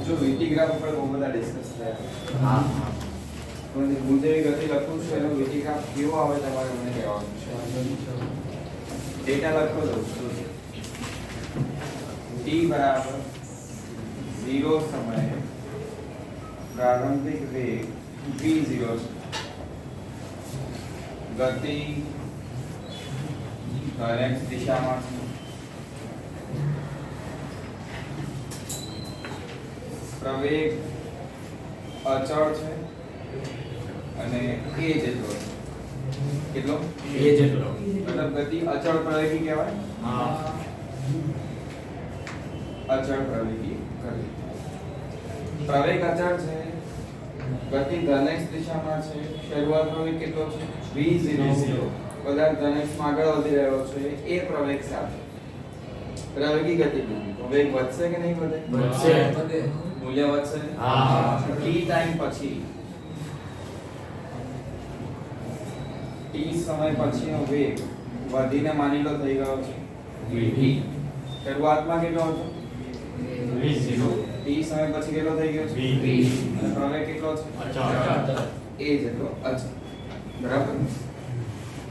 जो વીટી ગ્રાફ ઉપર બહુ બધા ડિસ્કસ થયા. હા તો હું જે ગતિ લખું છું એનો વીટી ગ્રાફ કેવો આવે તમારે મને કહેવાનું છે. ડેટા લખો દોસ્તો. t બરાબર 0 સમયે પ્રારંભિક વેગ v0 છે. ગતિ x દિશામાં છે. પ્રવેગ અચળ છે અને a જેટલો છે. કેટલો? એ જેટલો મતલબ ગતિ અચળ પ્રવેગી કહેવાય. હા અચળ પ્રવેગી ગતિ. પ્રવેગ અચળ છે, ગતિ ધન x દિશામાં છે, શરૂઆતનો વેગ કેટલો છે? v0. પદાર્થ ધન x માં આગળ વધી રહ્યો છે એ પ્રવેગ સાથે. પ્રવેગી ગતિ તો વેગ વધશે કે નહીં વધે? વધશે. મૂલ્ય વધશે. હા. t ટાઈમ પછી t સમય પછીનો વેગ વધીને માની લો થઈ ગયો છે v શરૂઆતમાં કેટલો હતો? v0 t સમય પછી કેટલો થઈ ગયો છે? v અને પ્રવેગ કેટલો છે? અચળ a જેટલો અચળ. બરાબર.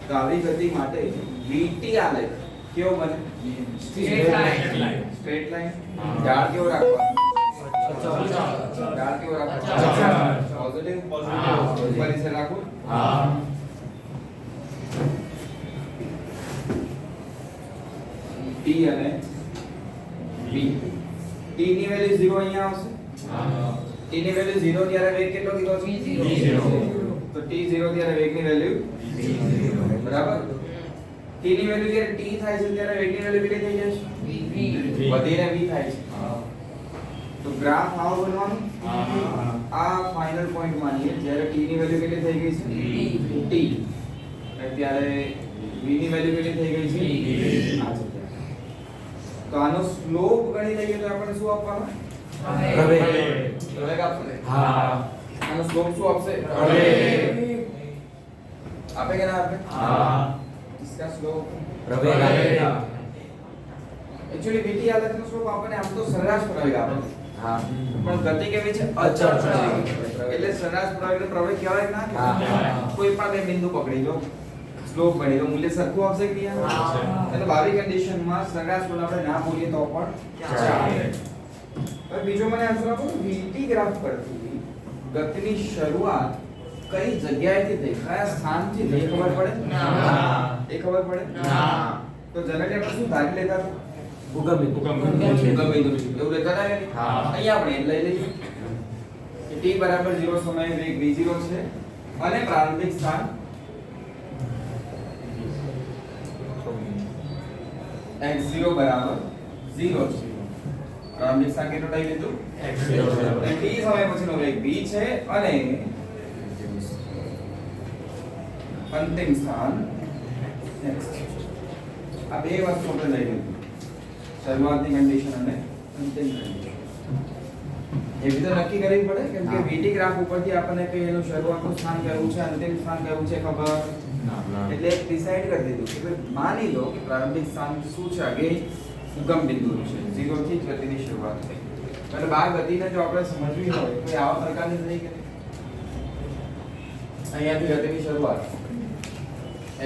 તો આવી ગતિ માટે vt આલેખ કેવો બને? Straight line. Straight line. હા. ઢાળ કેવો રાખવાનો? અચળ ઢાળ કેવો રાખવાનો? અચળ. પોઝિટિવ. હા. ઉપર નીચે રાખવું. હા t અને v. t ની વેલ્યુ 0 અહીંયા આવશે. હા t ની વેલ્યુ 0 ત્યારે વેગ કેટલો કીધો છે? v0. તો t 0 ત્યારે વેગની વેલ્યુ બરાબર. t ની વેલ્યુ જ્યારે t થાય છે ત્યારે વેગની વેલ્યુ કેટલી થઈ જશે? વધીને v થાય છે. તો ગ્રાફ આવો બનવાનું. આ ફાઇનલ પોઈન્ટ માનીએ જ્યારે t ની વેલ્યુ કેટલી થઈ ગઈ છે? t. અને ત્યારે v ની વેલ્યુ કેટલી થઈ ગઈ છે? આ છે. તો આનો સ્લોપ ગણી લઈએ તો આપણને શું આપવાનું? પ્રવેગ. પ્રવેગ આપશે. હા આનો સ્લોપ શું આપશે? પ્રવેગ. આપે કે ના આપે? હા इसका स्लोप પ્રવેગ આપેલા. एक्चुअली વીટી આલેખનો સ્લોપ આપણને આમ તો સરેરાશ પ્રવેગ આપે હા પણ ગતિ કેવી છે? અચળ પ્રવેગ. પ્રવેગ. એટલે સરેરાશ પ્રવેગ પ્રવેગ કહેવાય કે ના હા. કહેવાય? કોઈ પણ બે બિંદુ પકડી લો, સ્લોપ ગણી લો, મૂલ્ય સરખું આવશે કે નહીં આવે? હા. એટલે બાવી કન્ડિશનમાં સરેરાશ મૂલ્ય આપણે ના બોલીએ તો પણ ચાલે. હવે બીજો મને આન્સર આપો. વીટી ગ્રાફ પરથી ગતિની શરૂઆત કઈ જગ્યાએથી થઈ, કયા સ્થાનથી થઈ ખબર પડે? ના. એ ખબર પડે? ના. તો જનરલી આપણે શું ધારી લેતા હતા? ભૂગમ ગમે તો એવું લેતા હતા કે નહીં? હા. અહીંયા આપણે લઈ લઈએ કે t બરાબર 0 સમયે વેગ v0 છે અને પ્રારંભિક સ્થાન x0 બરાબર 0 છે. પ્રારંભિક સ્થાન કેટલો લઈ લીધું? x0 અને t સમય પછીનો વેગ v છે અને અંતિમ સ્થાન x છે. આ બે વસ્તુ આપણે લઈ લીધું. શરૂઆતની કન્ડિશન અને અંતિમ કન્ડિશન. એવી તો નક્કી કરવી પડે કેમ કે વીટી ગ્રાફ ઉપરથી આપણને કઈ એનું શરૂઆતનું સ્થાન કયું છે, અંતિમ સ્થાન કયું છે ખબર. એટલે ડિસાઈડ કરી દીધું કે ભાઈ માની લો કે પ્રારંભિક સ્થાન શું છે? આગે ઉગમ બિંદુ છે. 0 થી જ ગતિની શરૂઆત થઈ. એટલે બાર ગતિને જો આપણે સમજવી હોય તો આવા પ્રકારની થઈ કે અહીંયાથી ગતિની શરૂઆત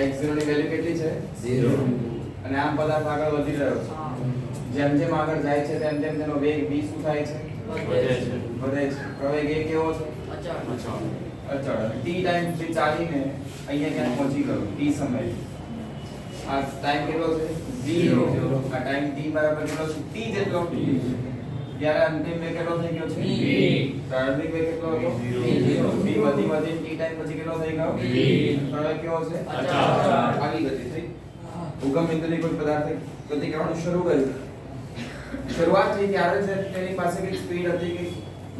x0 ની વેલ્યુ કેટલી છે? 0 અને આમ પદાર્થ આગળ વધી રહ્યો છે. જેમ જેમ આગળ જાય છે તેમ તેમ તેનો વેગ v શું થાય છે? વધે છે. વધે છે. પ્રવેગ a કેવો છે? અચળ અચળ. t ટાઈમ થી ચાલીને અહીંયા ક્યાં પહોંચી ગયો t સમયે. આ ટાઈમ કેટલો છે? 0. આ ટાઈમ t બરાબર કેટલો છે? t જેટલો. ત્યારે અંતિમ વેગ કેટલો થઈ ગયો છે? v. પ્રારંભિક વેગ કેટલો હતો? v. v વધી વધી t ટાઈમ પછી કેટલો થઈ ગયો? v. પ્રવેગ કેવો છે? અચળ. આવી ગતિ થઈ. ઉગમ બિંદુથી કોઈ પદાર્થે ગતિ કરવાનું શરૂ કર્યું. શરૂઆત થઈ ત્યારે જ તેની પાસે કઈ સ્પીડ હતી કે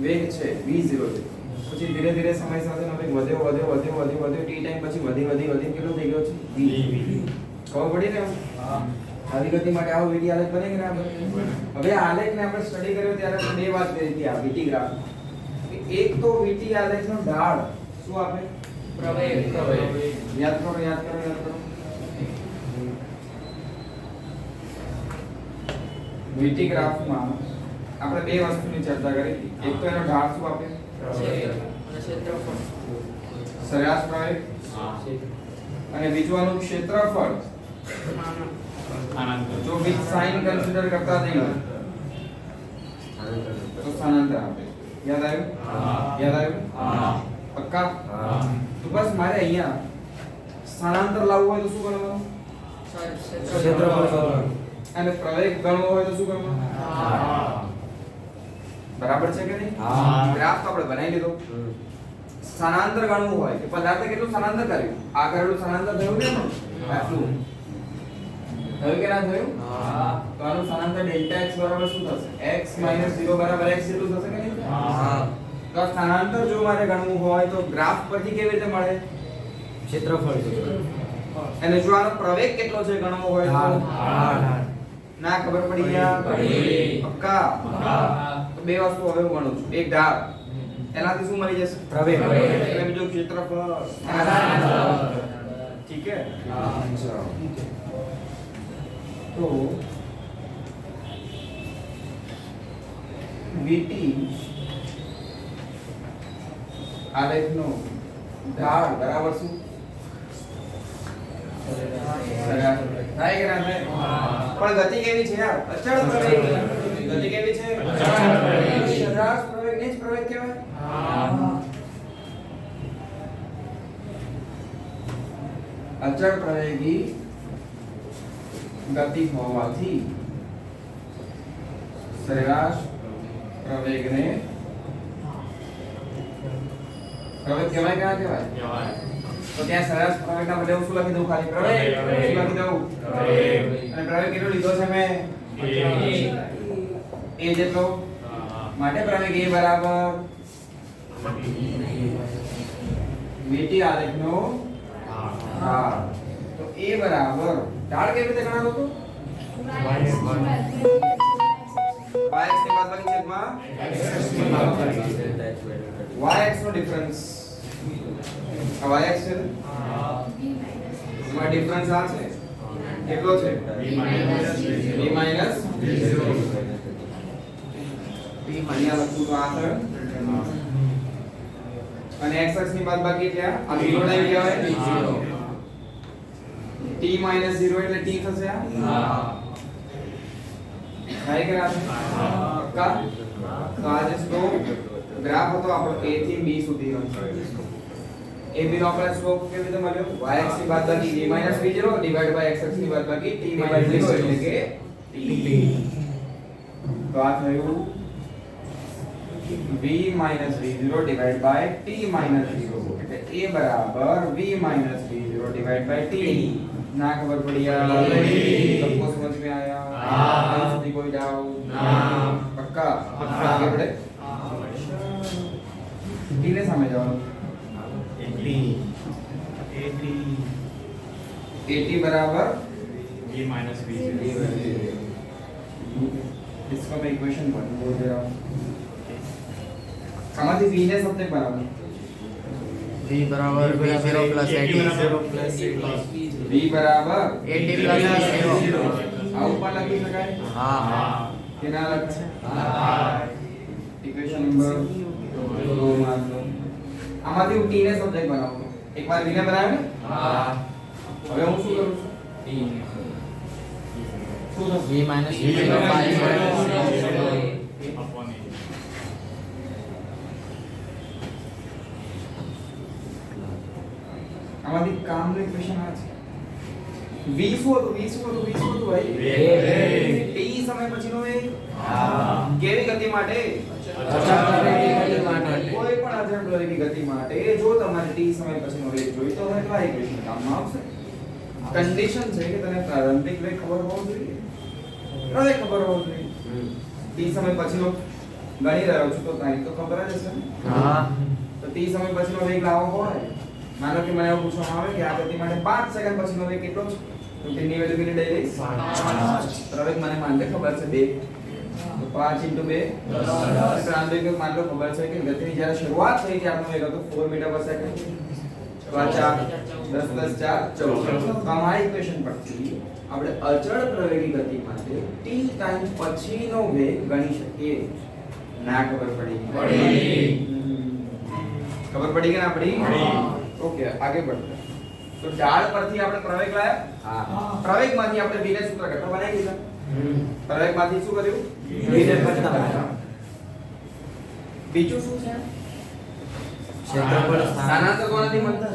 વેગ છે v0 છે. પછી ધીરે ધીરે સમય સાથે વેગ વધ્યો વધ્યો વધ્યો વધ્યો વધ્યો t ટાઈમ પછી વધી વધી વધી કેટલો થઈ ગયો છે? v. ખબર પડી ને? આવી ગતિ માટે આવો વીટી આલેખ બને કે ના બને? હવે આ આલેખને આપણે સ્ટડી કર્યો ત્યારે આપણે બે વાત કરી હતી આ વીટી ગ્રાફ. એક તો વીટી આલેખનો ઢાળ શું આપે? પ્રવેગ. યાદ કરો યાદ કરો યાદ કરો. વીટી ગ્રાફમાં આપણે બે વસ્તુની ચર્ચા કરી હતી. એક તો એનો ઢાળ શું આપે? સરેરાશ પ્રવેગ. અને બીજું આનું ક્ષેત્રફળ. જો વિથ સાઇન કન્સિડર કરતા નહીં તો સ્થાનાંતર આપે. યાદ આવ્યું? યાદ આવ્યું? પક્કા? તો બસ મારે અહીંયા સ્થાનાંતર લાવવું હોય તો શું કરવાનું? ક્ષેત્રફળ. અને પ્રવેગ ગણવો હોય તો શું કરવાનું? બરાબર છે કે નહીં? ગ્રાફ તો આપણે બનાવી લીધો. સ્થાનાંતર ગણવું હોય કે પદાર્થે કેટલું સ્થાનાંતર કર્યું? આ કરેલું સ્થાનાંતર થયું કે નહીં? આટલું થયું કે ના થયું? તો આનું સ્થાનાંતર ડેલ્ટા x બરાબર શું થશે? x 0 બરાબર x જેટલું થશે કે નહીં? તો આ સ્થાનાંતર જો મારે ગણવું હોય તો ગ્રાફ પરથી કેવી રીતે મળે? ક્ષેત્રફળ. અને જો આનો પ્રવેગ કેટલો છે ગણવો હોય તો ના ખબર પડી ગયા? પક્કા? તો બે વસ્તુ હવે હું ગણું છું. એક ઢાળ, એનાથી શું મળી જશે? પ્રવેગ. અને બીજું ક્ષેત્રફળ. ઠીક છે? તો VT આલેખનો ઢાળ બરાબર શું? થાય કે ના થાય? પણ ગતિ કેવી છે યાર? અચળ પ્રવેગ. ગતિ કેવી છે? અચળ પ્રવેગ. સરેરાશ પ્રવેગને જ પ્રવેગ કહેવાય. અચળ પ્રવેગી ગતિ હોવાથી સરેરાશ પ્રવેગને પ્રવેગ કહેવાય કે ના કહેવાય? તો ત્યાં સરેરાશ પ્રવેગના બદલે હું શું લખી દઉં? ખાલી પ્રવેગ. શું લખી દઉં? અને પ્રવેગ કેટલો લીધો છે મેં? a જેટલો. માટે પ્રવેગ a બરાબર VT આલેખનો ઢાળ. તો a બરાબર ઢાળ કેવી રીતે ગણાતો હતો? yx ની બાદબાકી છેદમાં yx નો ડિફરન્સ. આ yx છે ને? એમાં ડિફરન્સ આ છે. કેટલો છે? b માઈનસ અહીંયા લખું તો આ થયો. અને x અક્ષ ની બાદબાકી એટલે આ 0 ટાઈમ કહેવાય. t માઈનસ 0 એટલે t થશે. આ થાય કે ના? પક્કા? તો આ જે સ્લોપ ગ્રાફ હતો આપણો a થી b સુધીનો. ab નો આપણે સ્લોપ કેવી રીતે મળ્યો? yx ની બાદબાકી b minus b0 divide by x અક્ષ ની બાદબાકી t માઈનસ 0 એટલે કે t. તો આ થયું v minus v0 divide by t minus 0 એટલે a બરાબર v minus v0 divide by t. ना खबर पड़ी यार? सबको समझ में आया? हाँ। किसी कोई डाउट? हाँ। पक्का? पक्का। आगे बढ़े? टी ने समझ जाओ. AT बराबर v minus v. इसका मैं इक्वेशन बोल दे रहा हूँ. समाधि v ने सबसे बराबर v बराबर v0 प्लस at v बराबर at प्लस v0 આ ઉપર લખી શકાય? हाँ हाँ કે ના લખાય? હા. ઇક્વેશન નંબર 2 માં લો. આમાંથી હું t ને સબ્જેક્ટ બનાવું. એકવાર v ને બનાવ્યો ને? હા. હવે હું શું કરું છું? શું થશે? v minus v0 by આમાંથી કામનું ઇક્વેશન આ છે. v શું હતું? ભાઈ t સમય પછીનો વેગ. હા. કેવી ગતિ માટે? કોઈ પણ અચળ પ્રવેગી ગતિ માટે જો તમારે t સમય પછીનો વેગ જોઈતો હોય તો આ ઇક્વેશન કામમાં આવશે. કન્ડિશન છે કે તને પ્રારંભિક વેગ ખબર હોવો જોઈએ, પ્રવેગ ખબર હોવો જોઈએ. t સમય પછીનો ગણી રહ્યો છું તો તારીખ તો ખબર જ હશે ને? हाँ તો t સમય પછીનો વેગ લાવવો હોય, માનો કે મને એવું પૂછવામાં આવે કે આ ગતિ માટે 5 સેકન્ડ પછીનો વેગ કેટલો છે, તો t ની વેલ્યુ કેટલી લઈ લઈશ? 5. પ્રવેગ મને માનલે ખબર છે 2, તો 5 * 2 10. પ્રારંભિક વેગ માનલો ખબર છે કે ગતિની જ્યારે શરૂઆત થઈ ત્યારનો વેગ હતો 4 મીટર પર સેકન્ડ. તો આ 4 10 + 4 14 તો આ ઇક્વેશન પરથી આપણે અચળ પ્રવેગી ગતિ માટે t ટાઈમ પછીનો વેગ ગણી શકીએ. ના ખબર પડી? ખબર પડી કે ના પડી? ઓકે, આગળ बढ़ते તો ઢાળ પરથી આપણે પ્રવેગ લાયા. હા. પ્રવેગમાંથી આપણે v ને સૂત્ર કરતા બનાવી દીધા. પ્રવેગમાંથી શું કર્યું? v ને કરતા. બીજું શું છે? ક્ષેત્રફળ સ્થાનાંતર કોનાથી મળતા?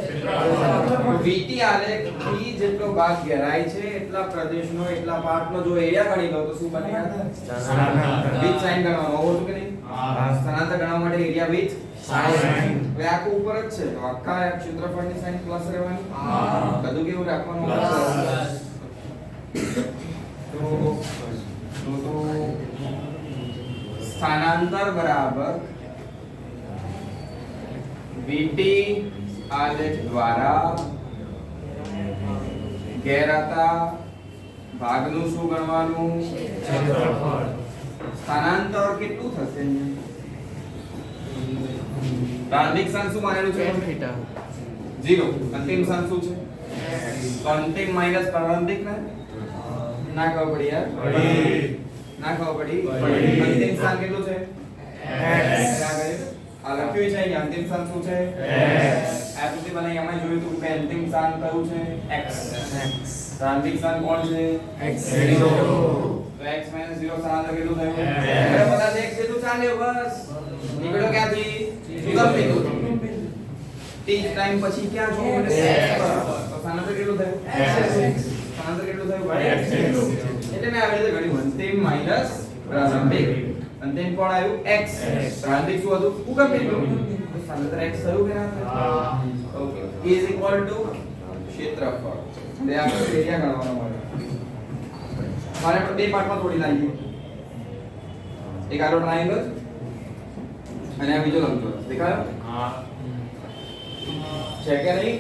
vt આલેખ v જેટલો ભાગ ઘેરાય છે એટલા પ્રદેશનો એટલા પાર્ટનો જો એરિયા ગણી લો તો શું બને? વિથ સાઈન ગણવાનો હોવો જોઈએ કે નહીં? સ્થાનાંતર ગણવા માટે એરિયા વિથ સાઈન. હવે આખું ઉપર જ છે તો આખા ક્ષેત્રફળની સાઈન પ્લસ રહેવાની. બધું કેવું રાખવાનું? તો સ્થાનાંતર બરાબર vt આલેખ દ્વારા ઘેરાતા ભાગનું શું ગણવાનું? ક્ષેત્રફળ. સ્થાનાંતર કેટલું થશે? પ્રારંભિક સ્થાન શું માનેલું છે? tan theta. 0. અંતિમ સ્થાન શું છે? તો અંતિમ માઈનસ પ્રારંભિક ને ના ખબર પડી યાર? ના ખબર પડી? અંતિમ સ્થાન કેટલું છે? x. આ લખ્યું છે અહીંયા અંતિમ સ્થાન શું છે? આ સુધી મને એમાં જોયું હતું કે અંતિમ સ્થાન કયું છે? x. પ્રારંભિક સ્થાન કોણ છે? x. તો x - 0 સ્થાનાંતર કેટલું થયું? અરે બધા x જેટલું ચાલ્યો બસ. નીકળ્યો ક્યાંથી? ઉગમ બિંદુ. t ટાઈમ પછી ક્યાં છો? x. તો સ્થાનાંતર કેટલું થયું? x. સ્થાનાંતર કેટલું થયું ભાઈ? x. એટલે મેં આવી રીતે ગણ્યું અંતિમ માઈનસ પ્રારંભિક. અંતિમ કોણ આવ્યું? x. પ્રારંભિક શું હતું? ઉગમ બિંદુ. તો સ્થાનાંતર x થયું કે ના થયું? ઓકે. is equal to ક્ષેત્રફળ. તે આપણે એરિયા ગણવાનો મળે. મારે આપણે બે પાર્ટમાં તોડી નાખીએ. એક આરો ટ્રાયેંગલ અને આ બીજો લંબચોરસ. દેખાયો? છે કે નહીં?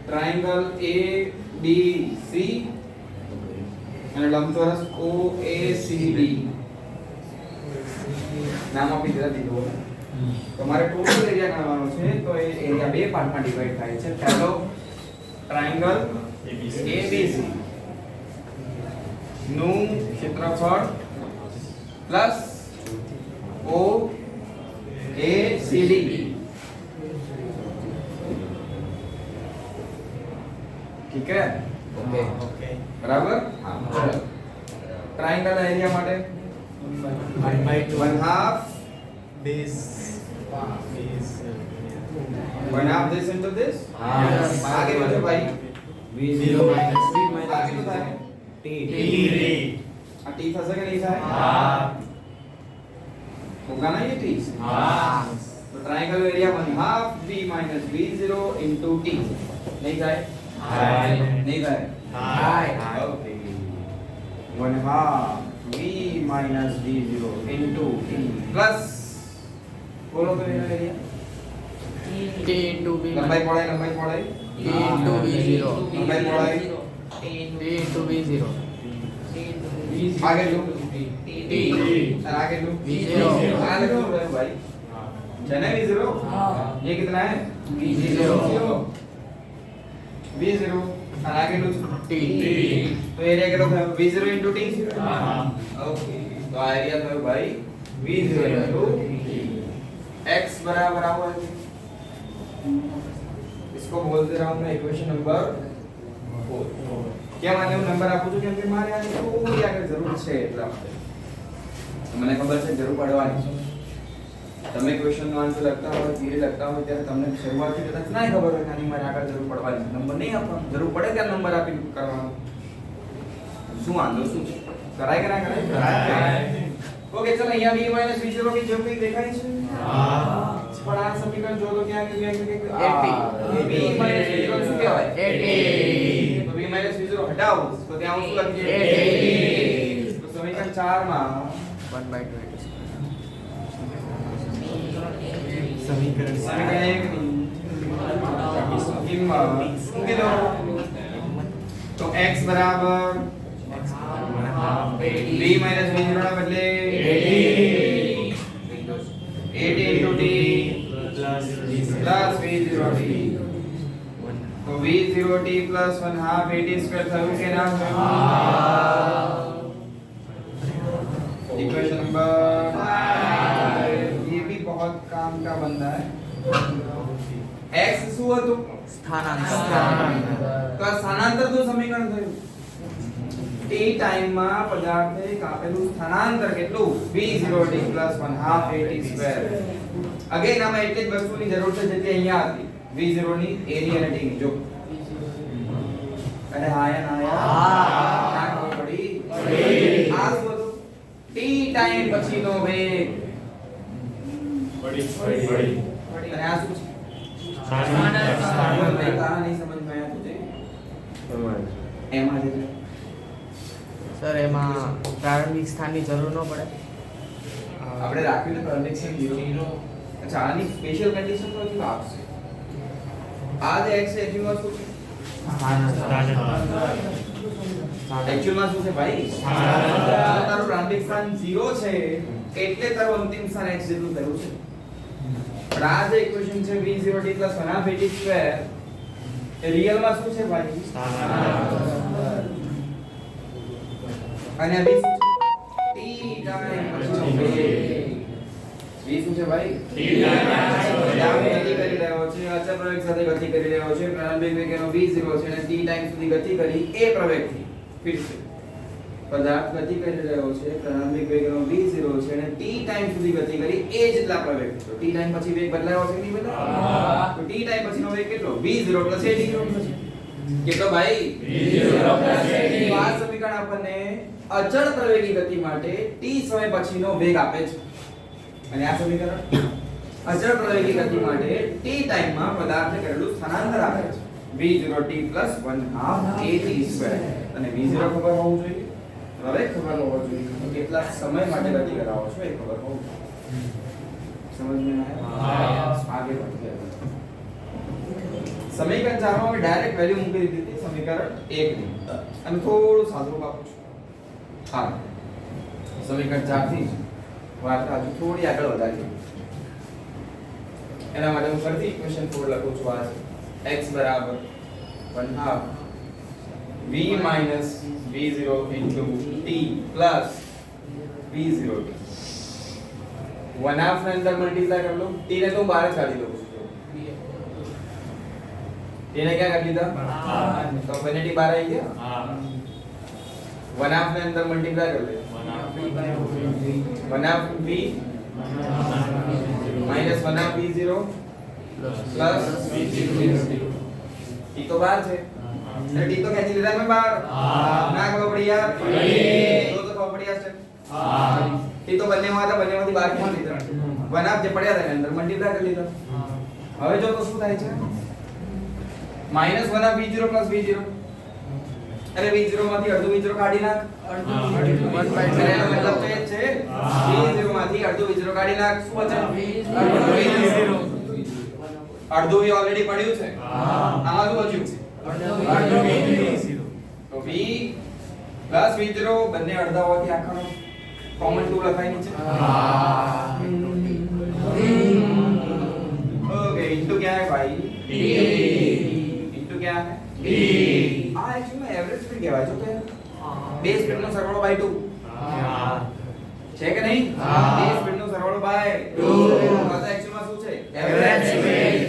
ટ્રાયેંગલ ABC અને લંબચોરસ OACD. નામ આપી દીધું. તમારે ટોટલ એરિયા ગણવાનો છે તો એ એરિયા બે પાર્ટમાં ડિવાઈડ થાય છે. પહેલો ટ્રાયેંગલ ABC નું ક્ષેત્રફળ પ્લસ OACD. ठीक है? ઓકે. बराबर? हाँ. ट्रायंगल एरिया માટે 1/2 1/2 this. 1/2 this into this. आगे बढ़ो भाई. v0 minus v minus आगे तो થાય t. આ t થશે કે નહીં થાય? होगा ना ये t? तो triangle area 1/2 v minus v0 into t. नहीं થાય? नहीं થાય? Okay. 1/2 v minus v0 into t plus बोलो तो ये एरिया t into v लंबाई पढ़ाई t into v0. लंबाई पढ़ाई t into v0. आगे लो t. आगे लो v0. आगे लो भाई है ना v0 ये कितना है v0. v0 और आगे लो t. तो एरिया कितना था v0 into t ओके तो एरिया था भाई v0 into x बराबर आओ इसको बोलते रहा हूं मैं इक्वेशन नंबर 4 क्या माने હું નંબર આપું છું કેમ કે મારે આ થોડી આગળ જરૂર છે એટલા માટે મને ખબર છે જરૂર પડવાની છે તમે ક્વેશ્ચન નો આન્સર લખતા હોય ધીરે લખતા હોય ત્યારે તમને શરૂઆતથી કદાચ નહીં ખબર હોય કે આની મારે આગળ જરૂર પડવાની છે નંબર નહીં આપવાનો જરૂર પડે ત્યારે નંબર આપી કરવાનો શું વાંધો શું છે કરાય કે ના કરાય ઓકે ચલો અહીંયા v v0 की જેવું કંઈ દેખાય છે પણ આ સમીકરણ જો તો ક્યાં કે v v0 શું કહેવાય 80. તો v v0 હટાવો તો ત્યાં હું શું લખીએ 80. તો સમીકરણ 4 માં 1/2 સમીકરણ સમીકરણ 1 ની કિંમત મૂકી દો તો x બરાબર v v0 ના બદલે 80 into t plus v0 t v0t plus 1 half at square થયું કે ના થયું? इक्वेशन नंबर 5 ये भी बहुत काम का बंदा है। x શું હતું? સ્થાનાંતર તો આ સ્થાનાંતરનું સમીકરણ થયું। t ટાઈમ માં પદાર્થે કાપેલું સ્થાનાંતર કેટલું? v0t plus 1 half at square। Again આમાં એટલી જ વસ્તુની જરૂર છે જેથી અહીંયા હતી v0 ની a ની અને t ની। જો અરે આયા ના ખબર પડી? આ શું હતું? t ટાઈમ પછીનો વેગ અને આ શું છે? સ્થાનાંતર। मैं कहा नहीं समझ में आया तुझे? एमा दे दे। સર એમાં પ્રારંભિક સ્થાનની જરૂર ન પડે? આપણે રાખ્યું ને પ્રારંભિક સ્થાન 0। अच्छा આની સ્પેશિયલ કન્ડિશન તો હજી આપશે। આ જે x છે એક્ચ્યુઅલમાં શું છે? એક્ચ્યુઅલમાં શું છે ભાઈ? તારું પ્રારંભિક સ્થાન 0 છે એટલે તારું અંતિમ સ્થાન x જેટલું થયું છે। પણ આ જે ઇક્વેશન છે v0t + 1 half at square A real માં શું છે ભાઈ? અને આ v શું છે? t ટાઈમ પછીનો વેગ। v શું છે ભાઈ? t ટાઈમ ગતિ કરી રહ્યો છે, અચળ પ્રવેગ સાથે ગતિ કરી રહ્યો છે। પ્રારંભિક વેગ એનો v0 છે અને t ટાઈમ સુધી ગતિ કરી એ પ્રવેગથી ફિર છે પદાર્થ ગતિ કરી રહ્યો છે, પ્રારંભિક વેગ એનો v0 છે અને t ટાઈમ સુધી ગતિ કરી એ જેટલા પ્રવેગ। તો t ટાઈમ પછી વેગ બદલાયો છે કે નહીં બદલાયો? તો t ટાઈમ પછીનો વેગ કેટલો? v0 + at કેટલો ભાઈ? v0 + at। તો આ સમીકરણ આપણને અચળ પ્રવેગી ગતિ માટે t સમય પછીનો વેગ આપે છે અને આ સમીકરણ અચળ પ્રવેગી ગતિ માટે t ટાઈમમાં પદાર્થે કરેલું સ્થાનાંતર આપે છે v0t + 1 half at square। અને v0 ખબર હોવું જોઈએ, હવે ખબર હોવો જોઈએ કે કેટલા સમય માટે ગતિ કરાવો છો એ ખબર હોવું જોઈએ। समझ में आया? आगे बढ़ते हैं। समीकरण 4 में डायरेक्ट वैल्यू મૂકી દીધી હતી સમીકરણ 1 ની અને થોડું સાદું આપું છું। હા સમીકરણ 4 થી વાત આજુ થોડી આગળ વધારીએ। એના માટે હું ફરીથી ઇક્વેશન 4 લખું છું। આ x = 1 half v minus v0 into t plus v0 t 1 half ने अंदर मल्टीप्लाई कर लो, t ने तो बाहर काट लो। t ने क्या कर लिया? तो इन्फिनिटी बाहर आई क्या? 1 half ने अंदर मल्टीप्लाई कर ले 1 half v minus 1 half v0 plus t तो बाहर है अरे टी तो कैंसिल लेता है मैं बाहर ना खबर पड़ी यार तो खबर पड़ी यार टी तो बनने वाला था बनने वाली बाहर क्यों લીધા 1 હાફ જે પડ્યા હતા અંદર મલ્ટીપ્લાય કરી લીધા। હવે જો તો શું થાય છે? -1 હાફ v0 + v0 अरे v0 માંથી અડધું v0 કાઢી નાખ અડધું એનો મતલબ તો એ છે v0 માંથી અડધું v0 કાઢી નાખ શું બચે? અડધું v ઓલરેડી પડ્યું છે આમાં શું બચ્યું છે? तो v plus v0 બંને અડધા હોવાથી આખાનો કોમન 2 લખાય નીચે। ओके इनटू क्या है भाई? t इनटू क्या है? t આ एक्चुअली एवरेज स्पीड કહેવાય છે। તો બે સ્પીડનો સરવાળો બાય 2 છે કે નહીં? બે સ્પીડનો સરવાળો બાય 2 આ તો एक्चुअली શું છે? Average speed.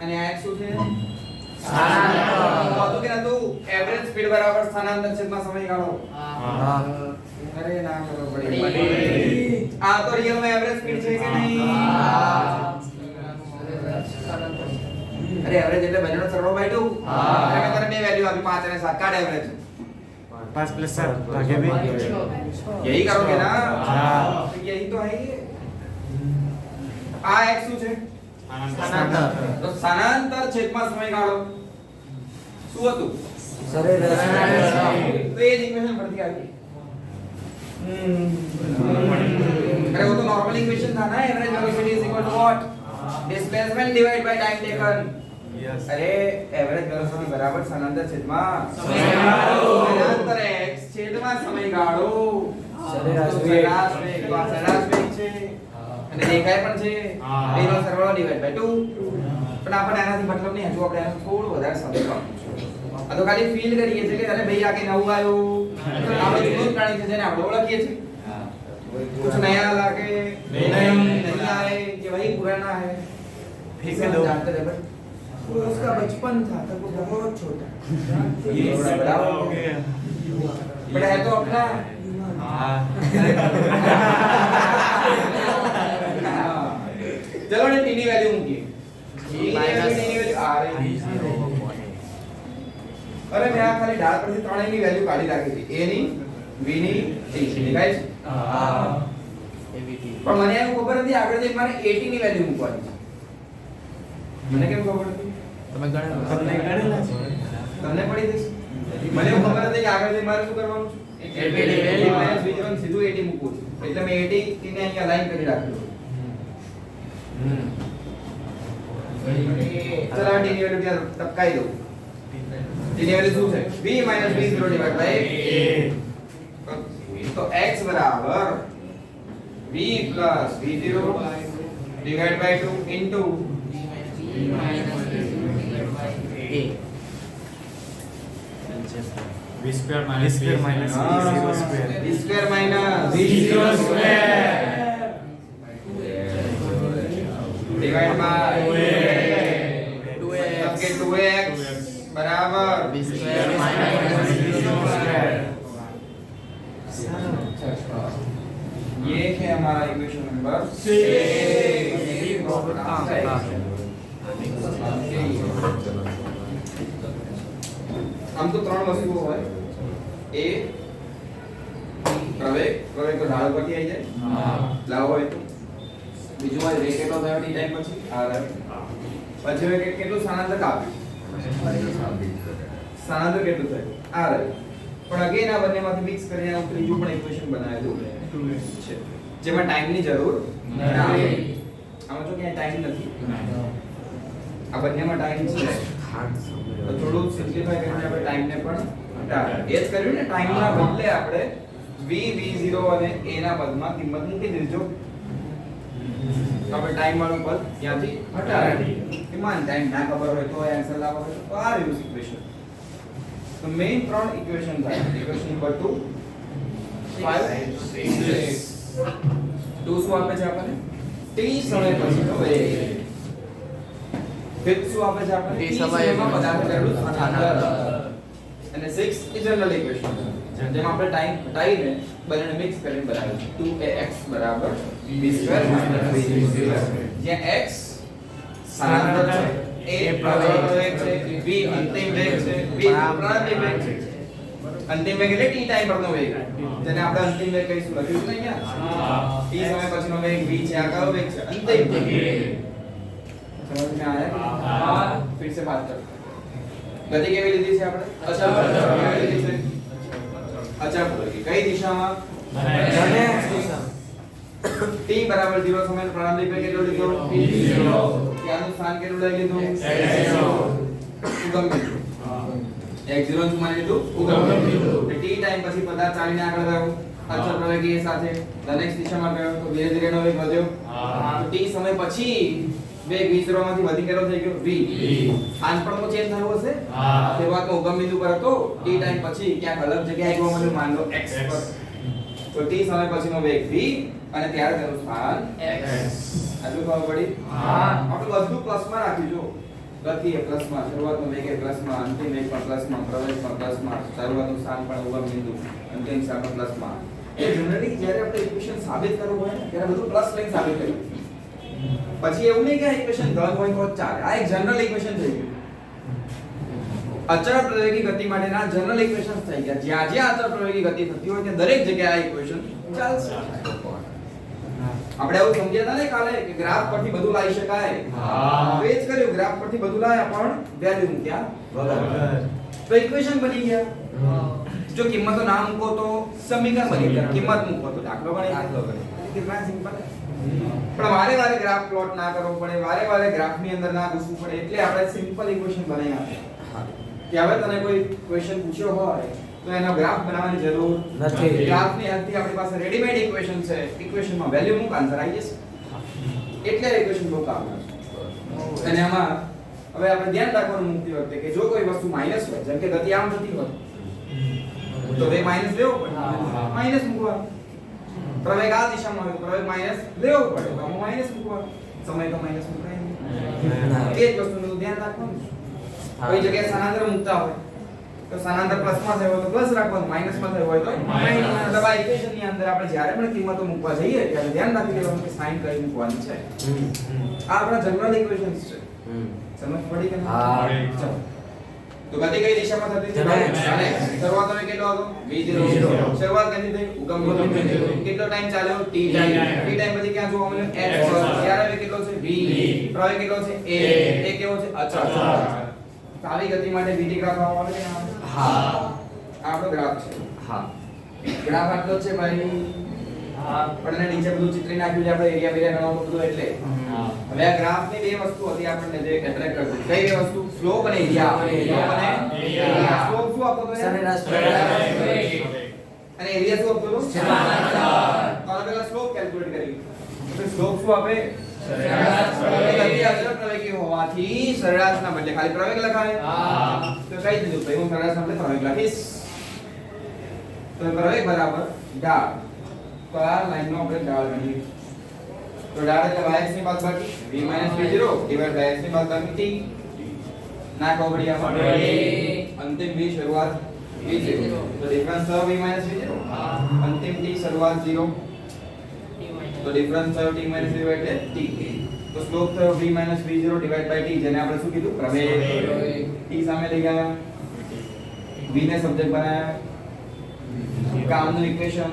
અને આ શું છે? तो क्या तो एवरेज स्पीड बराबर स्थानांतर छेदમાં સમયગાળો। अरे ना करो बड़ी आ तो रियल में एवरेज स्पीड છે કે નહીં? अरे एवरेज એટલે બંનેનો સરવાળો બાય 2 એટલે મેં તને બે વેલ્યુ આપી 5 અને 7 કાઢ એવરેજ 5 + 7 भागे भी यही करोगे ना? तो यही तो है ये। आ x શું છે? સ્થાનાંતર। તો સ્થાનાંતર છેદમાં સમયગાળો શું હતું? સરેરાશ। तो ये इक्वेशन परથી आ गई। अरे वो तो नॉर्मल इक्वेशन था ना, average velocity is equal to what? Displacement divide by time taken. अरे एवरेज वेलोसिटी बराबर સ્થાનાંતર છેદમાં સમયગાળો। સ્થાનાંતર x છેદમાં સમયગાળો સરેરાશ વેગ। તો આ સરેરાશ વેગ છે અને દેખાય પણ છે હા. 2 નો સરવાળો ડિવાઇડ બાય 2 પણ આપણને આનાથી મતલબ નહીં હજુ આપણે આનું થોડું વધારે સમજવાનું છે આ તો ખાલી ફીલ કરીએ છીએ કે અરે ભાઈ આ કે નવું આવ્યું આપણે જૂનું પ્રાણી છે જેને આપણે ઓળખીએ છીએ कुछ नया लाके नहीं आए कि वही पुराना है फेंक सब दो। जानते थे बट वो उसका बचपन था तब वो बहुत छोटा ये थोड़ा बड़ा हो गया बट है तो अपना चलो ने टी ની વેલ્યू મૂકીએ ટી ની વેલ્યુ આ રહી અરે મેં આ ખાલી ડાળ પરથી ત્રણેયની વેલ્યુ કાઢી રાખી હતી a ની b ની t ની ગાઈસ પણ મને એવું ખબર હતી આગળ જઈને મારે 80 ની વેલ્યુ મૂકવાની છે મને કેમ ખબર હતી તમે ગણેલો તમને ગણેલા છે તમને પડી જશે મને એવું ખબર હતી કે આગળ જઈને મારે શું કરવાનું છે 80 ની value. માઈનસ b1 સીધું 80 મૂકવું છે એટલે મેં 80 ને અહીંયા લાઈન કરી રાખ્યું ચલો આ t ની વેલ્યુ ત્યાં ટપકાઈ દઉં t ની વેલ્યુ શું છે b b0 ડિવાઇડ બાય तो x बराबर b plus b0 divided by 2 into a b square minus b minus b0 square b square minus b0 square divided by 2x सबके 2x बराबर b square minus b0 square ये है हमारा equation number 6 हम तो ત્રણ વસ્તુઓ હોય a પ્રવેગ તો ઢાળ પરથી આવી જાય લાવો હોય તો બીજું હોય રે કેટલો થયો ટી ટાઈમ પછી r પછી હવે કેટલું સ્થાનાંતર આપ્યું સ્થાનાંતર કેટલું થયું r પણ અગેન આ બંનેમાંથી મિક્સ કરીને હું ત્રીજું પણ ઇક્વેશન બનાવેલું છે જેમાં ટાઈમની જરૂર નથી આમાં જો ક્યાંય ટાઈમ નથી આ બંનેમાં ટાઈમ છે તો થોડું સિમ્પ્લિફાય કરીને આપણે ટાઈમને પણ હટાવીએ એ જ કર્યું ને ટાઈમના બદલે આપણે v v0 અને a ના પદમાં કિંમત મૂકી દીધો તો આપણે ટાઈમ વાળો પદ ત્યાંથી હટાવી કે માન ટાઈમ ના ખબર હોય તો આન્સર લાવવો હોય તો આ રહ્યું ઇક્વેશન તો મેઈન ત્રણ ઇક્વેશન થાય ઇક્વેશન નંબર 2 5 6 2 શું આપે છે આપણને t સમય પછીનો વેગ ફિફ્થ શું આપે છે આપણને t t સમયમાં સમયમાં પદાર્થનું સ્થાનાંતર અને 6 એ જનરલ ઇક્વેશન છે જેમાં આપણે ટાઈમ હટાવીને બંનેને મિક્સ કરીને બનાવ્યું છે 2ax બરાબર b² b0 જ્યાં x સ્થાનાંતર છે a પ્રવેગનો વેગ છે b અંતિમ વેગ છે b પ્રારંભિક વેગ છે અંતિમ વેગ એટલે t ટાઈમ પરનો વેગ જેને આપણે અંતિમ વેગ કહીશું લખ્યું છે ને અહીંયા t સમય પછીનો વેગ v છે આ કયો વેગ છે અંતિમ વેગ समझ में आया फिर से बात करते हैं गति केवी લીધી છે આપણે અચળ કેવી લીધી છે અચળ ગતિ કઈ દિશામાં જને t બરાબર 0 સમય પ્રારંભિક વેગ કેટલો લીધો v0 ત્યાંનું સ્થાન કેટલું લઈ લીધું ઉગમ બિંદુ x0 શું માની લીધું ઉગમ બિંદુ t ટાઈમ પછી પદાર્થ ચાલીને આગળ ગયો અચળ પ્રવેગી એ સાથે નેક્સ્ટ દિશામાં ગયો તો ધીરે ધીરે નો વેગ વધ્યો તો t સમય પછી વેગ v0 માંથી વધી કેટલો થઈ ગયો v સ્થાન પણ તો ચેન્જ થયું હશે શરૂઆતમાં ઉગમ બિંદુ પર હતો t ટાઈમ પછી ક્યાંક અલગ જગ્યાએ આવ્યો મને માન લો x પર તો t સમય પછીનો વેગ v અને ત્યારે તેનું સ્થાન x આટલું ખબર પડી આપણે બધું પ્લસમાં રાખ્યું જો ગતિ એ પ્લસમાં શરૂઆતનો વેગ એ પ્લસમાં અંતિમ વેગ પણ પ્લસમાં પ્રવેગ પણ પ્લસમાં શરૂઆતનું સ્થાન પણ ઉગમ બિંદુ અંતિમ સ્થાન પણ પ્લસમાં એ જનરલી જ્યારે આપણે ઇક્વેશન સાબિત કરવું હોય ને ત્યારે બધું પ્લસ લઈને સાબિત કરીએ પછી એવું નહીં કે આ ઇક્વેશન ધન હોય તો જ ચાલે આ એક જનરલ ઇક્વેશન થઈ ગયું અચળ પ્રવેગી ગતિ માટેના જનરલ ઇક્વેશન્સ થઈ ગયા જ્યાં જ્યાં અચળ પ્રવેગી ગતિ થતી હોય ત્યાં દરેક જગ્યાએ આ ઇક્વેશન ચાલશે આપણે એવું સમજ્યા હતા ને કાલે કે ગ્રાફ પરથી બધું લાવી શકાય હવે જ કર્યું ગ્રાફ પરથી બધું લાવ્યા પણ વેલ્યુ મૂક્યા વગર તો ઇક્વેશન બની ગયા જો કિંમતો ના મૂકો તો સમીકરણ બની ગયા કિંમત મૂકો તો દાખલો બને કેટલા સિમ્પલ પણ વારે વારે ગ્રાફ પ્લોટ ના કરવો પડે વારે વારે ગ્રાફની અંદર ના ઘૂસવું પડે એટલે આપણે સિમ્પલ ઇક્વેશન બનાવી આપ્યા કે હવે તને કોઈ ક્વેશ્ચન પૂછ્યો હોય તો એનો ગ્રાફ બનાવવાની જરૂર નથી ગ્રાફની હેલ્પથી આપણી પાસે રેડીમેડ ઇક્વેશન છે ઇક્વેશનમાં વેલ્યુ મૂક આન્સર આવી જશે એટલે ઇક્વેશન બહુ કામનું છે. અને આમાં હવે આપણે ધ્યાન રાખવાનું મૂકતી વખતે કે જો કોઈ વસ્તુ માઈનસ હોય, જેમ કે ગતિ આમ થતી હોય તો બે માઈનસ લેવો પડે, માઈનસ મૂકવા. પ્રવેગ આ દિશામાં હોય તો પ્રવેગ માઈનસ લેવો પડે, તો આમાં માઈનસ મૂકવા. સમય તો માઈનસ મૂકાય નહીં. એ જ વસ્તુનું ધ્યાન રાખવાનું. કોઈ જગ્યાએ સ્થાનાંતર મૂકતા હોય તો સ્થાનાંતર પ્લસમાં થયો હોય તો પ્લસ રાખવાનું, માઈનસમાં થયો હોય તો માઈનસ. મતલબ આ ઇક્વેશનની અંદર આપણે જ્યારે પણ કિંમતો મૂકવા જઈએ ત્યારે ધ્યાન રાખી લેવાનું કે સાઈન કઈ મૂકવાની છે. આ આપણા જનરલ ઇક્વેશન્સ છે. સમજ પડી કે નહીં? ચાલો. તો ગતિ કઈ દિશામાં થતી હતી? શરૂઆત હવે કેટલો હતો? v0. શરૂઆત ક્યાંથી થઈ? ઉગમ બિંદુ. કેટલો ટાઈમ ચાલ્યો? t time. t ટાઈમ પછી ક્યાં જોવા મળ્યો? x પર. ત્યારે હવે કેટલો છે? v. પ્રવેગ કેટલો છે? a. a કેવો છે? અચળ. આવી ગતિ માટે vt ગ્રાફ આવવાનો કે ના આવે? હા. આપણો ગ્રાફ છે. હા. ગ્રાફ આટલો જ છે ભાઈ. પણ એને નીચે બધું ચિત્રી નાખ્યું છે આપણે એરિયા બેરિયા ગણવાનું બધું એટલે. હવે આ ગ્રાફની બે વસ્તુ હતી આપણને જે એટ્રેક્ટ કરતી. કઈ બે વસ્તુ? સ્લોપ અને એરિયા. સ્લોપ અને એરિયા. સ્લોપ શું આપતો હતો? સરેરાશ. અને એરિયા શું આપતો હતો? સરેરાશ. તો આને પહેલા સ્લોપ કેલ્ક્યુલેટ કરી. તો સ્લોપ શું આપે? સરેરાશ. ગતિ અચળ પ્રવેગી હોવાથી સરેરાશના બદલે ખાલી પ્રવેગ લખાય. તો કહી દીધું ભાઈ હું સરેરાશના બદલે પ્રવેગ લખીશ. તો પ્રવેગ બરાબર ઢાળ. તો આ લાઈનનો આપણે ઢાળ ગણીએ. તો ઢાળ એટલે y ની બાદબાકી v v0 divide by x ની બાદબાકી t. ના કોબડિયામાં અંતિમ v શરૂઆત v0. તો ડિફરન્સ થયો v v0. અંતિમ t શરૂઆત 0. તો ડિફરન્સ થયો t - 0 એટલે t. તો સ્લોપ થયો v v0 divide by t, જેને આપણે શું કીધું? પ્રવેગ. t સામે લઈ ગયા, v ને સબ્જેક્ટ બનાવ્યા, કામનું ઇક્વેશન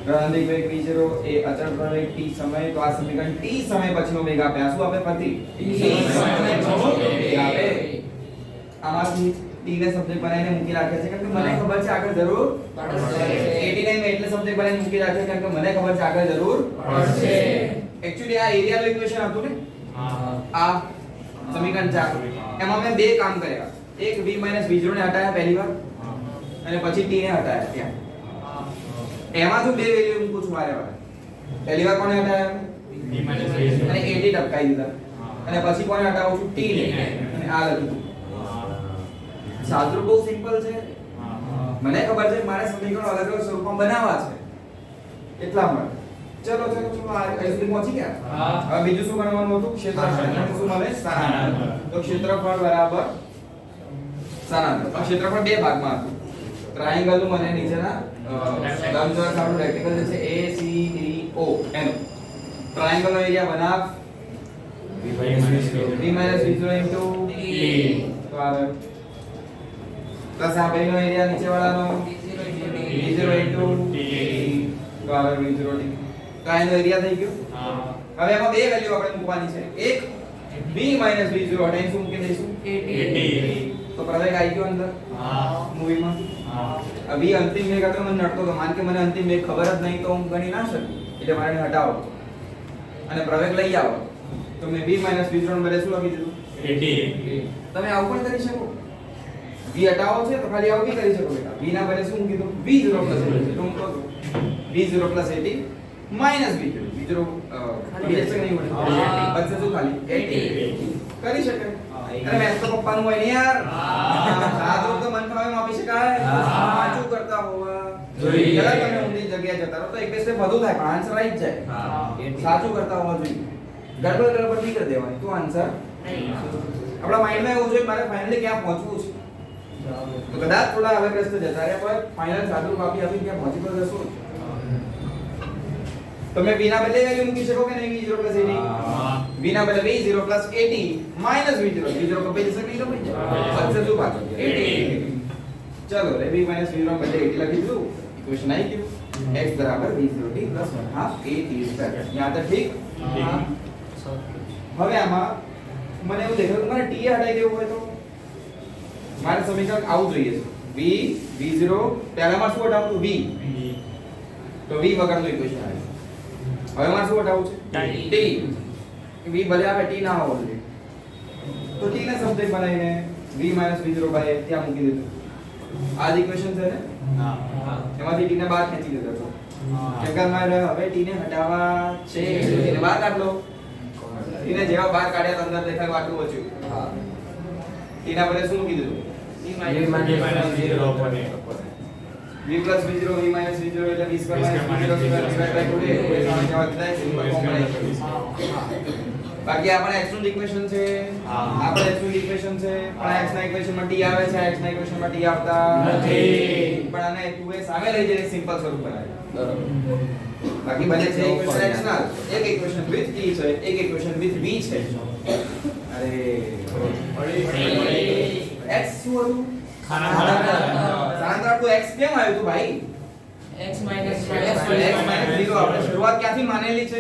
પ્રારંભિક વેગ v0 એ અચળ પ્રવેગ t સમય. તો આ સમીકરણ t સમય પછીનો વેગ આપે. આ શું આપે? પ્રતિ t સમય પછીનો વેગ આપે. આમાંથી t ને સબ્જેક્ટ બનાવીને મૂકી રાખ્યા છે કારણ કે મને ખબર છે આગળ જરૂર પડશે. 89 એટલે સબ્જેક્ટ બનાવીને મૂકી રાખ્યા કારણ કે મને ખબર છે આગળ જરૂર પડશે. એક્ચ્યુઅલી આ એરિયાનું ઇક્વેશન હતું ને, આ સમીકરણ 4. એમાં મેં બે કામ કર્યા. એક v v0 ને હટાયા પહેલી વાર અને પછી t ને હટાયા ત્યાં. એમાં જો બે વેલ્યુ મૂકું છું વારે વારે. પહેલી વાર કોને હટાયા? અને 80 ટપકાઈ દીધા. અને પછી કોને હટાવું છું? t ને. અને આ લખ્યું. સાદું બહુ સિમ્પલ છે. મને ખબર છે મારે સમીકરણો અલગ અલગ સ્વરૂપમાં બનાવવા છે એટલા માટે. ચલો ચલો ચલો આ સુધી પહોંચી ગયા. હવે બીજું શું ગણવાનું હતું? ક્ષેત્રફળ. શું મળે? સ્થાનાંતર. તો ક્ષેત્રફળ બરાબર સ્થાનાંતર. આ ક્ષેત્રફળ બે ભાગમાં હતું. ટ્રાયેંગલ નું મને નીચેના લંબચોરસ આપણું રેક્ટેંગલ જે છે ACDO એનો ટ્રાયેંગલ નો એરિયા બનાવ v - v0 into t. તો આવે પ્લસ આ બેનો એરિયા નીચે વાળાનો v0 into t. તો આવે v0 t. તો આનો એરિયા થઈ ગયો. હવે એમાં બે વેલ્યુ આપણે મૂકવાની છે. એક v - v0 હટાઈને શું મૂકી દઈશું? 80. તો પ્રવેગ આવી ગયો અંદર મૂવીમાં. v અંતિમ વેગ હતો મને નડતો તો, માન કે મને અંતિમ વેગ ખબર જ નહીં તો હું ગણી ના શકું, એટલે મારે એને હટાવો અને પ્રવેગ લઈ આવો. તો મેં v - v0 બરે શું લખી દીધું? 80. તમે આવું પણ કરી શકો. v હટાવો છે તો ખાલી આવું બી કરી શકો બેટા. v ના બરે શું મૂકી દો? v0 + 80. તો હું કહું v0 + 80 - v0. v0 બીજે છે નહીં મળે. બચશે શું? ખાલી 80 કરી શકાય. અરે મેં તો પપ્પાનું હોય ને યાર. સાદું તો મન ફાવે માપી શકાય. સાચું કરતા હોવા જોઈએ. જરા તમે ઊંધી જગ્યાએ જતા રહો તો એક બે સ્ટેપ વધુ થાય પણ આન્સર આવી જ જાય. સાચું કરતા હોવા જોઈએ. ગડબડ નહીં કરી દેવાની. તો આન્સર આપણા માઈન્ડમાં એવું જોઈએ મારે ફાઇનલી ક્યાં પહોંચવું છે. તો કદાચ થોડા હવે ગ્રસ્ત જતા રહ્યા પણ ફાઇનલ સાદું કાપી આપી ક્યાં પહોંચી પર જશો. તમે v ના બદલે વેલ્યુ મૂકી શકો કે નહીં? v0 + 80. v ના બદલે v0 + 80 - v0. v0 કપાઈ જશે નહીં? કપાઈ જાય. બચશે શું પાછળ? 80. ચલો રે v - v0 બદલે 80 લખી દીધું. ઇક્વેશન આવી ગયું. x = v0t + 1/2 at². યહાં તક ઠીક? હવે આમાં મને એવું દેખાયું કે મને t હટાઈ દેવું હોય તો મારે સમીકરણ આવું જોઈએ છે. v v0 પહેલામાં શું હટાવવું? v. તો v વગરનું ઇક્વેશન આવે. હવે મારે શું હટાવવું છે? t. v ભલે આવે t ના હોવો જોઈએ. તો t ને સબ્જેક્ટ બનાવીને v - v0 બાય ત્યાં મૂકી દીધું. આ જ ઇક્વેશન છે ને? એમાંથી t ને બહાર ખેંચી દીધો. કેમ કે મારે હવે t ને હટાવવા છે. t ને બહાર કાઢ લો. ટીને જેવા બહાર કાઢ્યા તો અંદર દેખાયું આટલું બચ્યું. હા. ટીના બદલે શું કીધું? v minus 0 upon a. v plus v0 v minus v0 એટલે v square minus v0 square divided by 2a. કોઈ સમય જવાબ થાય સિમ્પલ કોમ્બિનેશન. બાકી આપણે x નું ઇક્વેશન છે. આપણે x નું ઇક્વેશન છે પણ x ના ઇક્વેશનમાં t આવે છે x ના ઇક્વેશનમાં t આવતા નથી. પણ આને 2a સામે લઈ જઈને સિમ્પલ સ્વરૂપ બનાવ્યું. બરાબર. બાકી બને છે ઇક્વેશન x ના એક ઇક્વેશન વિથ t છે એક ઇક્વેશન વિથ v છે. અરે x શું હતું? સ્થાનાંતર તો x કેમ આવ્યું તું ભાઈ? x minus x minus 0 આપણે શરૂઆત ક્યાંથી માનેલી છે?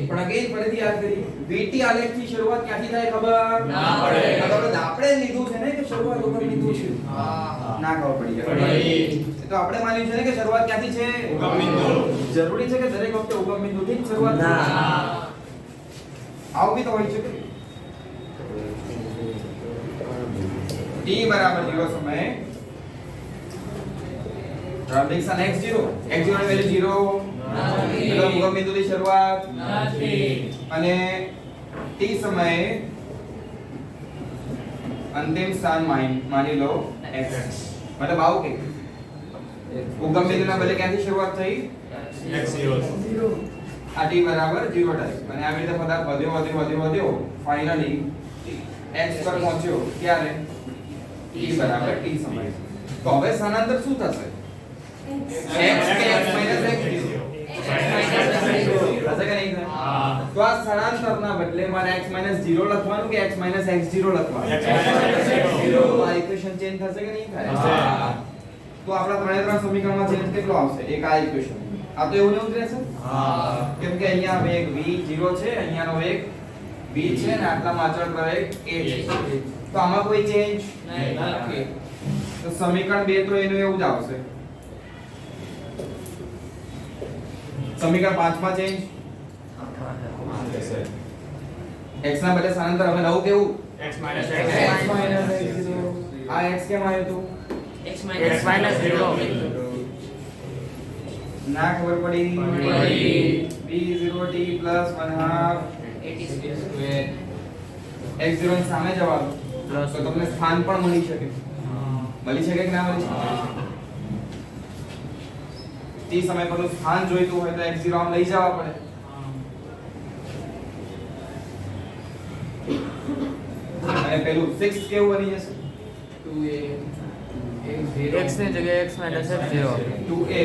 પણ અગેન ફરીથી યાદ કરી vt આલેખ થી શરૂઆત ક્યાંથી થાય ખબર ના પડે. આ તો આપણે લીધું છે ને કે શરૂઆત ઉગમ બિંદુ છે. ના ખબર પડી તો આપણે માન્યું છે ને કે શરૂઆત ક્યાંથી છે? ઉગમ બિંદુ. જરૂરી છે કે દરેક વખતે ઉગમ બિંદુથી જ શરૂઆત ના. થાય? આવું બી તો હોય છે કે t બરાબર 0 સમયે પ્રારંભિક સ્થાન x0 ની વેલ્યુ 0 એટલે ઉગમ બિંદુથી શરૂઆત અને t સમયે અંતિમ સ્થાન માની લો x મતલબ આવું કે ઉગમ બિંદુના બદલે ક્યાંથી શરૂઆત થઈ? x0 આ t બરાબર 0 થાય અને આવી રીતે પદાર્થ વધ્યો ફાઇનલી x પર પહોંચ્યો ક્યારે? t બરાબર t સમયે. તો હવે સ્થાનાંતર શું થશે? x કે x minus x0 થશે કે નહીં થાય? તો આ સ્થાનાંતરના બદલે મારે x minus 0 લખવાનું કે x minus x0 લખવાનું? x minus x0. તો આ ઇક્વેશન ચેન્જ થશે કે નહીં થાય? થશે. તો આપણા ત્રણે સમીકરણમાં ચેન્જ કેટલો આવશે? એક આ ઇક્વેશન. આ તો એવું ને એવું જ રહેશે? કેમ કે અહીંયા વેગ v0 છે, અહીંયાનો વેગ v છે અને આટલામાં અચળ પ્રવેગ a છે. તો આમાં કોઈ ચેન્જ નહીં. તો સમીકરણ 2 તો એનું એવું જ આવશે. સમીકરણ 5 માં ચેન્જ x ના બદલે સ્થાનાંતર હવે નવું કેવું? x minus x minus x0. આ x કેમ આવ્યું હતું? x minus 0 ના ખબર પડી. b0t plus 1/2 x0 ની સામે જવા દો Plus. તો તમને સ્થાન પણ મળી શકે. મળી શકે કે ના મળી શકે? t સમય પરનું સ્થાન જોઈતું હોય તો x0 આમ લઈ જવા પડે. અને પેલું 6 કેવું બની જશે? x ની જગ્યાએ x minus x0 2a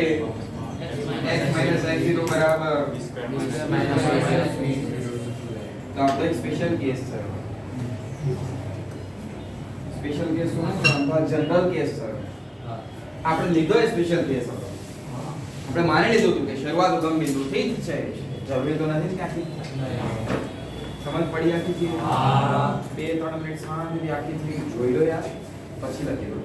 x minus x0 બરાબર તો આ તો એક સ્પેશિયલ કેસ છે. સ્પેશિયલ કેસ શું છે? આ જનરલ કેસ છે. આપણે લીધો એ સ્પેશિયલ કેસ હતો. આપણે માની લીધું હતું કે શરૂઆત ઉગમ બિંદુથી જ છે. જરૂરી તો નથી કે આખી સમજ પડી આખી થી 2-3 મિનિટ શાંતિથી આખી થી જોઈ લો યાર પછી લખી દો.